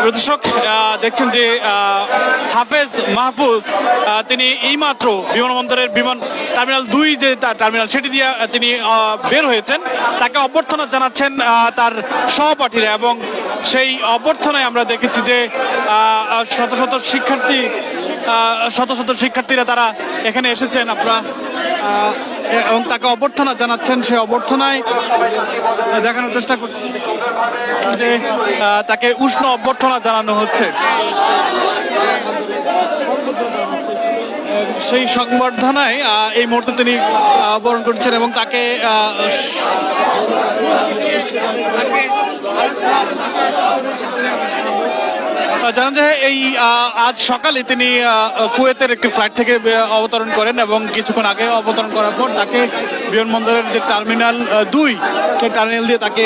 দর্শক দেখছেন যে হাফেজ মাহফুজ তিনি এইমাত্র বিমানবন্দরের টার্মিনাল 2 যে টার্মিনাল সেটি দিয়ে তিনি বের হয়েছেন। তাকে অভ্যর্থনা জানাচ্ছেন তার সহপাঠীরা, এবং সেই অভ্যর্থনায় আমরা দেখেছি যে শত শত শিক্ষার্থীরা তারা এখানে এসেছেন আপনারা, এবং তাকে অভ্যর্থনা জানাচ্ছেন। সেই অভ্যর্থনায় দেখানোর চেষ্টা করছেন যে তাকে উষ্ণ অভ্যর্থনা জানানো হচ্ছে। সেই সংবর্ধনায় এই মুহূর্তে তিনি বরণ করছেন এবং তাকে জানা যায় এই আজ সকালে তিনি কুয়েতের একটি ফ্লাইট থেকে অবতরণ করেন, এবং কিছুক্ষণ আগে অবতরণ করার পর তাকে বিমানবন্দরের যে টার্মিনাল 2 সেই টার্মিনাল দিয়ে তাকে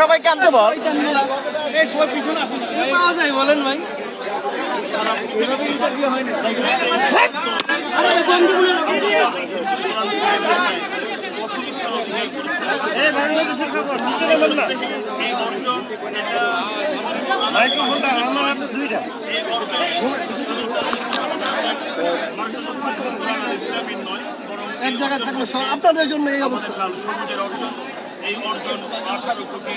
সবাইকে আনতে বল, বলেন ভাই। এক জায়গায় থাকলে আপনাদের জন্য এই অবস্থা। এই অর্জন 18 কোটি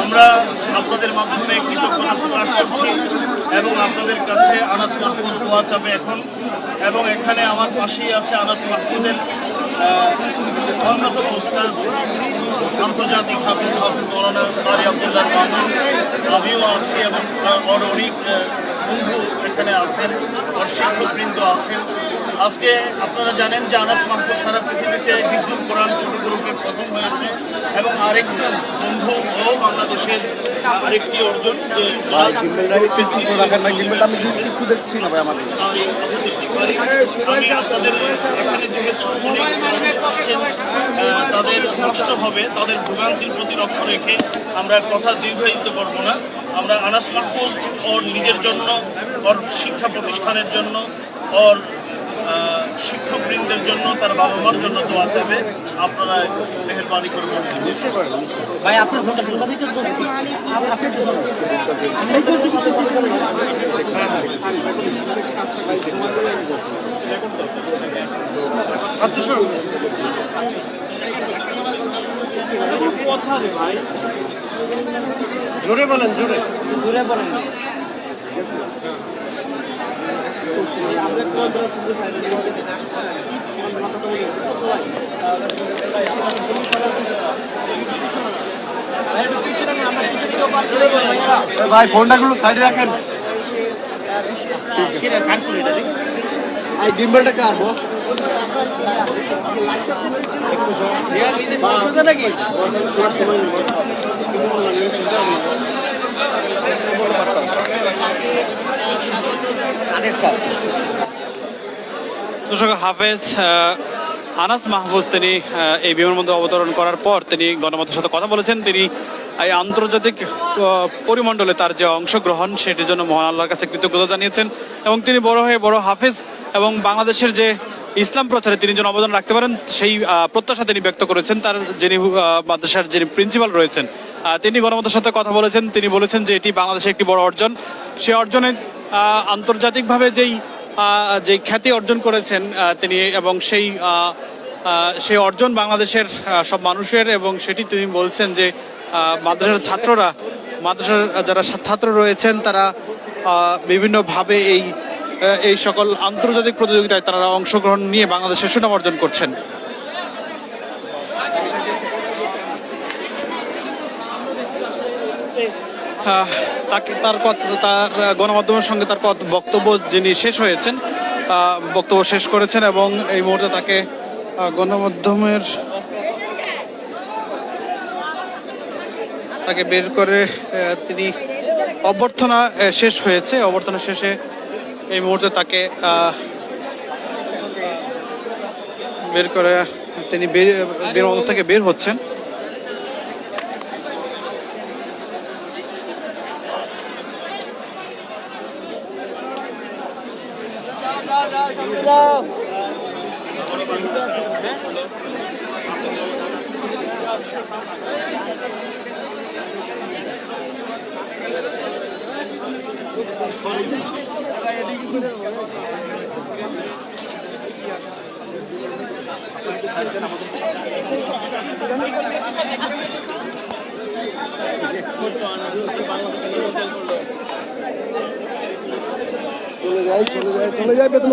আমরা আপনাদের মাধ্যমে কৃতজ্ঞতা প্রকাশ করছি এবং আপনাদের কাছে আনাস মাহফুজ দোয়া চাবে এখন। এবং এখানে আমার পাশেই আছে আনাস মাহফুজের অন্যতম উস্তাদ আন্তর্জাতিক হাফিজ মৌলানা কারি আব্দুল্লাহ মামুন, আমিও আছি এবং ওর অনেক বন্ধু এখানে আছেন, ওর শিক্ষকবৃন্দ আছেন। আজকে আপনারা জানেন যে আনাস মাহফুজ সারা পৃথিবীতে হিফজুল কোরআন ছোট গ্রুপে প্রথম হয়েছে, এবং আরেকজন বন্ধু ও বাংলাদেশের আরেকটি অর্জন যে আমি আপনাদের এখানে যেহেতু অনেক মানুষ আসছেন, তাদের নষ্ট হবে, তাদের ভোগান্তির প্রতি লক্ষ্য রেখে আমরা কথা দীর্ঘায়িত করব না। আমরা আনাস মাহফুজ ওর নিজের জন্য, ওর শিক্ষা প্রতিষ্ঠানের জন্য, ওর শিক্ষকবৃন্দের জন্য, তার বাবা মার জন্য দোয়া চাবে। আপনারা মেহেরবানি করবেন। ভাই আপনার জোরে বলেন, জোরে জোরে বলেন। ভাই ফোনটাগুলো সাইডে রাখেন। ডিম্বলটা কার বস? নাকি দর্শক, হাফেজ আনাস মাহফুজ তিনি এই বিমানবন্দরে অবতরণ করার পর তিনি গণমাধ্যমের সাথে কথা বলেছেন। তিনি এই আন্তর্জাতিক পরিমণ্ডলে তার যে অংশগ্রহণ সেটির জন্য মহান আল্লাহর কাছে কৃতজ্ঞতা জানিয়েছেন, এবং তিনি বড় হয়ে বড় হাফেজ এবং বাংলাদেশের যে ইসলাম প্রচারে তিনি যেন অবদান রাখতে পারেন সেই প্রত্যাশা তিনি ব্যক্ত করেছেন। তার যিনি মাদ্রাসার যিনি প্রিন্সিপাল রয়েছেন তিনি গণমাধ্যমের সাথে কথা বলেছেন। তিনি বলেছেন যে এটি বাংলাদেশের একটি বড় অর্জন। সে অর্জনে আন্তর্জাতিকভাবে যে খ্যাতি অর্জন করেছেন তিনি, এবং সেই অর্জন বাংলাদেশের সব মানুষের, এবং সেটি তিনি বলছেন যে মাদ্রাসার যারা ছাত্র রয়েছেন তারা বিভিন্নভাবে এই সকল আন্তর্জাতিক প্রতিযোগিতায় তারা অংশগ্রহণ নিয়ে বাংলাদেশের সুনাম অর্জন করছেন। তার গণমাধ্যমের সঙ্গে তার বক্তব্য যিনি বক্তব্য শেষ করেছেন, এবং এই মুহূর্তে তাকে গণমাধ্যমের বের করে তিনি অভ্যর্থনা শেষ হয়েছে। অভ্যর্থনা শেষে এই মুহূর্তে তাকে বের করে তিনি বিমানবন্দর থেকে বের হচ্ছেন। চলে যায় বেতন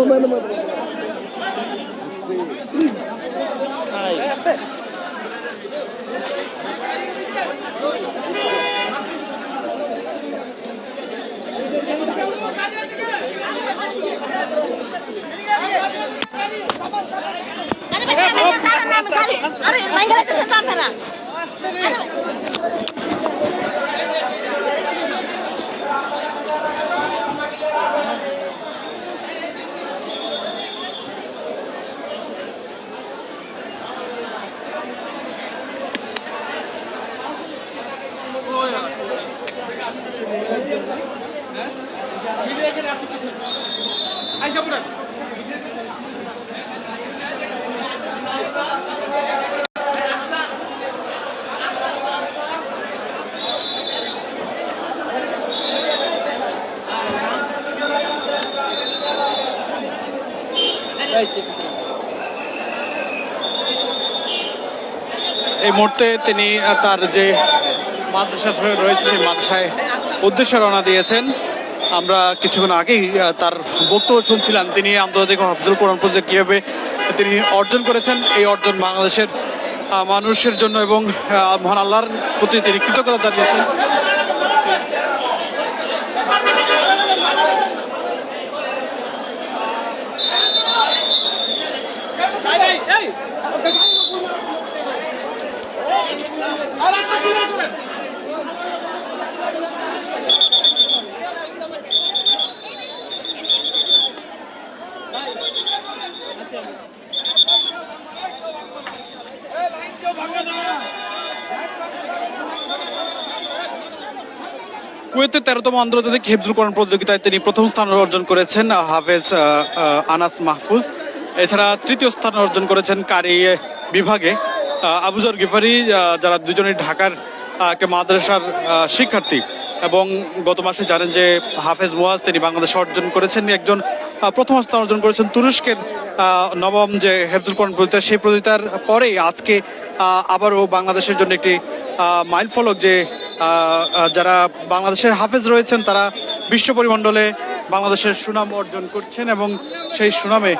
এই মুহূর্তে তিনি তার যে মাদ্রাসা রয়েছে সেই মাদ্রাসায় উদ্দেশ্যে রওনা দিয়েছেন। আমরা কিছুক্ষণ আগেই তার বক্তব্য শুনছিলাম। তিনি আন্তর্জাতিক হাফিজুল কোরআন প্রজেক্ট কিভাবে তিনি অর্জন করেছেন, এই অর্জন বাংলাদেশের মানুষের জন্য এবং মহান আল্লাহর প্রতি তিনি কৃতজ্ঞতা জানিয়েছেন। কুয়েতের 13তম আন্তর্জাতিক হিফজুল কোরআন প্রতিযোগিতায় তিনি প্রথম স্থান অর্জন করেছেন হাফেজ আনাস মাহফুজ। এছাড়া তৃতীয় স্থান অর্জন করেছেন কারি বিভাগে আবুজর গিফারি, যারা দুজনেই ঢাকার একটা মাদ্রাসার শিক্ষার্থী। এবং গত মাসে জানেন যে হাফেজ মুয়াজ তিনি বাংলাদেশে অর্জন করেছেন একজন প্রথম স্থান অর্জন করেছেন তুরস্কের নবম যে হিফজুল কোরআন প্রতিযোগিতা, সেই প্রতিযোগিতার পরেই আজকে আবারও বাংলাদেশের জন্য একটি মাইল ফলক যে যারা বাংলাদেশের হাফেজ রয়েছেন তারা বিশ্ব পরিমণ্ডলে বাংলাদেশের সুনাম অর্জন করছেন, এবং সেই সুনামে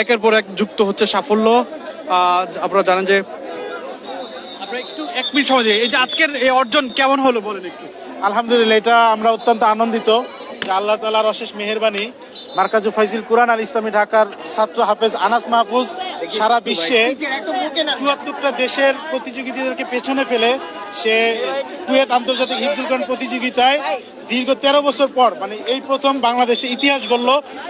একের পর এক যুক্ত হচ্ছে সাফল্য। আপনারা জানেন যে আপনারা একটু 1 মিনিট সময় এই যে আজকের এই অর্জন কেমন হলো বলেন একটু। আলহামদুলিল্লাহ, এটা আমরা অত্যন্ত আনন্দিত যে আল্লাহ তাআলার অশেষ মেহেরবানি। মার্কাজু ফাইজিল কুরআন আল ইসলামী ঢাকার ছাত্র হাফেজ আনাস মাহফুজ সারা বিশ্বে ৭৪টা দেশের প্রতিযোগীদেরকে পেছনে ফেলে সে কুয়েত আন্তর্জাতিক হিফজুল কোরআন প্রতিযোগিতায় দীর্ঘ 13 বছর পর মানে এই প্রথম বাংলাদেশে ইতিহাস গড়ল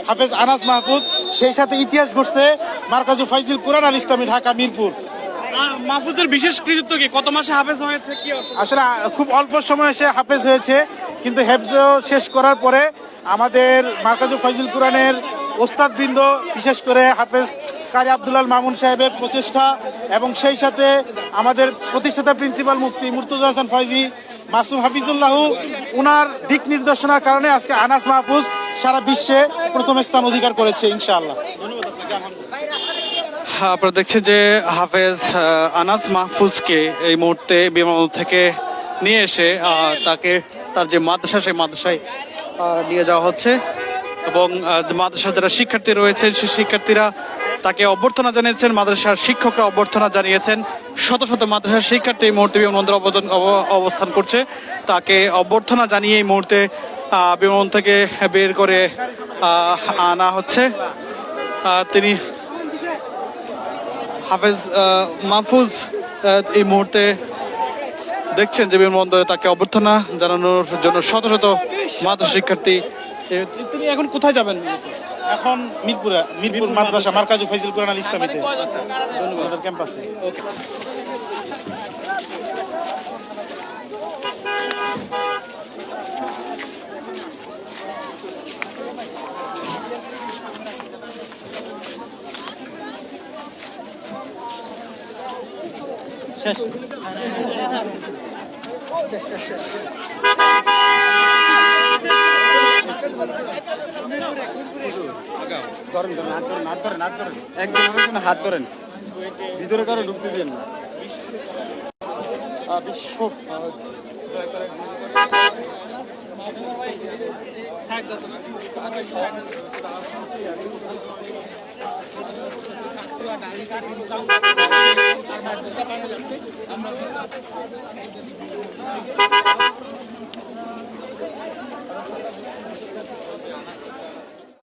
হাফেজ আনাস মাহফুজ। সেই সাথে ইতিহাস গড়ছে মার্কাজু ফাইজিল কুরআন আল ইসলামী ঢাকা মিরপুর। মাহফুজের বিশেষ কৃতিত্ব কি? কত মাসে হাফেজ হয়েছে? কি আসলে খুব অল্প সময়ে সে হাফেজ হয়েছে, কিন্তু হেফজ শেষ করার পরে আমাদের মার্কাজু ফাইজুল কুরআনের ওস্তাদবৃন্দ বিশেষ করে হাফেজ কারি আব্দুল্লাহ মামুন সাহেবের প্রচেষ্টা এবং সেই সাথে আমাদের প্রতিষ্ঠাতা প্রিন্সিপাল মুফতি মুর্তজা হাসান ফয়জি মাসুম হাফিজুল্লাহ উনার দিক নির্দেশনার কারণে আজকে আনাস মাহফুজ সারা বিশ্বে প্রথম স্থান অধিকার করেছে ইনশাআল্লাহ। আপনারা দেখছেন যে হাফেজ আনাস মাহফুজকে এই মুহূর্তে বিমানবন্দর থেকে নিয়ে এসে তাকে তার যে মাদ্রাসা সেই মাদ্রাসায় নিয়ে যাওয়া হচ্ছে এবং মাদ্রাসার যারা শিক্ষার্থী রয়েছেন সেই শিক্ষার্থীরা তাকে অভ্যর্থনা জানিয়েছেন, মাদ্রাসার শিক্ষকরা অভ্যর্থনা জানিয়েছেন। শত শত মাদ্রাসার শিক্ষার্থী এই মুহূর্তে বিমানবন্দরে অবস্থান করছে, তাকে অভ্যর্থনা জানিয়ে এই মুহূর্তে বিমানবন্দর থেকে বের করে আনা হচ্ছে। তিনি হাফেজ মাহফুজ এই মুহূর্তে দেখছেন যে বিমানবন্দরে তাকে অভ্যর্থনা জানানোর জন্য শত শত মাদ্রাসা শিক্ষার্থী। তিনি এখন কোথায় যাবেন? এখন মিরপুর মাদ্রাসা মার্কাজু ফাইজিল কুরআন আল ইসলামীতে আমাদের ক্যাম্পাসে। একদম হাত ধরেন, ভিতরে কারো ঢুকতে দেন না।